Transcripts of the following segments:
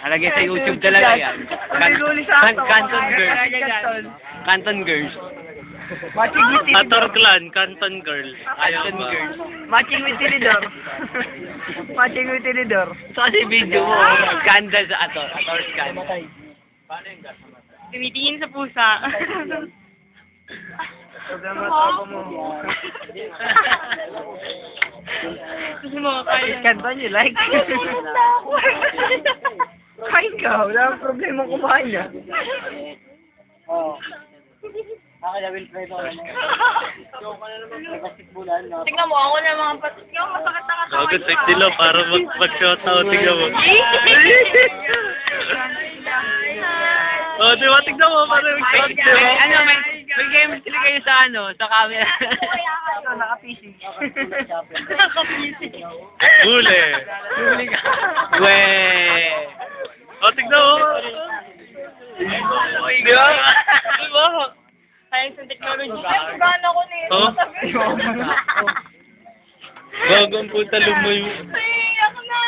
Alagay sa YouTube talaga yan. Canton Girls. Canton Girls. Matching with Tinidor. Ator Clan, Canton Girl. Canton Girls. Matching with Tinidor. Matching with Tinidor. So kasi video mo, scandal sa Ator. Ator scandal. Tumitingin sa pusa. Gusto mo, kaya. Canton you like? Kain ka, wala akong problema kumain niya. Tingnan mo, ako na mga patis ko. Masakit ang asawa Bakit sexy lang para mag-shoutout, tignan mo. Oh, di ba? Tignan mo, para mag-shoutout. Ano, may game sila kayo sa ano, sa camera. Naka-PC. Huli. Huli ka. Weh. Oh, tignan mo. Di ba? Di ba? Science and technology. Ay, gana ko na yun. Oh? Gagawin po sa lumayo. Ay, ako na.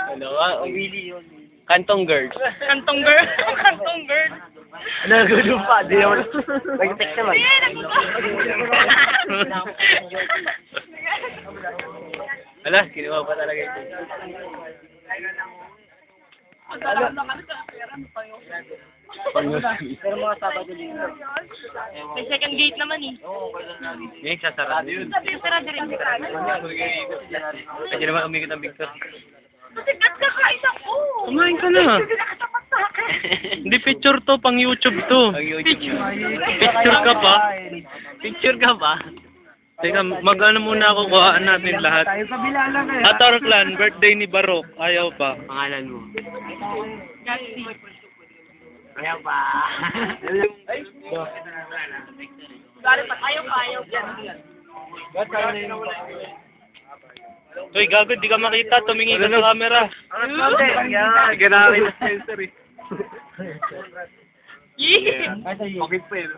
Ano ba? Willy yun. Cantong Girls. Kantong girl. Kantong girl. Nagulo pa, di naman. Nag-text naman. Ala, kinuha pa talaga ito. Pero mga Sabado dito. May second gate naman eh. Yung sasarado yun. Sabi yung sarado rin. Kasi naman umikot ang Victor. Kasi ba't kakaisa ko? Kumain ka na. Nakatapat sa akin. Hindi picture to, pang YouTube to. Ang YouTube mo. Picture ka pa? Picture ka ba? Teka, mag-ano muna ako, kuhaan natin lahat. Tayo kabila lang eh. Ator Clan, birthday ni Barok. Ayaw pa. Pangalan mo. Ayaw pa. Ayaw pa, ayaw pa. Uy, gago, di ka makita. Tumingin ka sa camera. Ganawin na sensor eh. Okay pa eh.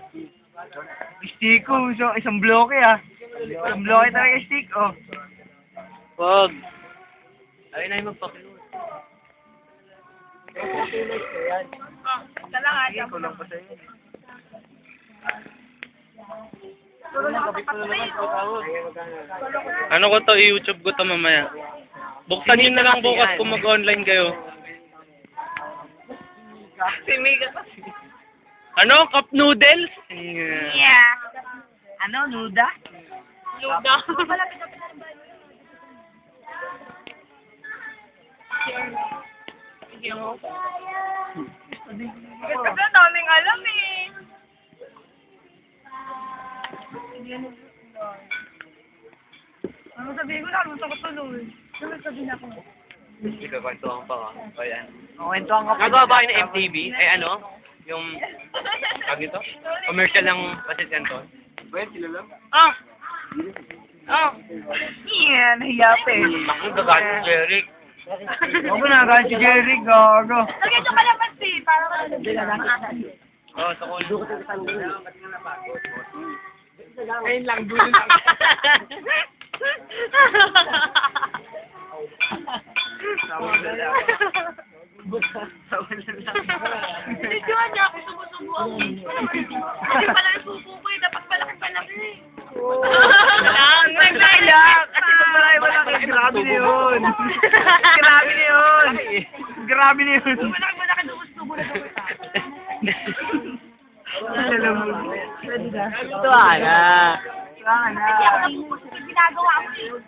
Stick ko, isang bloke ah. Isang bloke talaga stick oh. Wag. Ayun na yung magpakilos. Kailangan. Kulang pa sa'yo. Ano ko to, i-YouTube ko to mamaya. Buksan nyo na lang bukas kung mag-online kayo. Si Mega kasi. Ano? Cup noodles? Yeah. Ano, nuda? Luda. Sige mo. Kasi ang daming alam eh. Ano sabihin ko na, gusto ko tuloy. Ano sabihin ako? Hindi ka kwentuhan pa ka. Ayan. Kwentuhan ka pa. Nagawa ba kayo ng MTV? Ay ano? Yung, tawag ito? Commercial ng Pasit Canton? Ah! Ah! Yeah, nahiya pa eh. Ako, gagalit si Jeric. Ako na, si Jerry, gago. Lagyan nyo kalamansi para Oo, sa kulo. Ayun lang, dulo lang. Videoan niya ako, sumusubuan. Kasi pala yung suko ko eh, dapat malaki-malaki. Nagdaiyak! Kasi pag marami malaki, grabe na yun. Grabe na yun. Grabe na yun. Malaki-malaki doon, subo na doon. Ito, Ana. Hindi ako nagpupos yung ginagawa ko eh.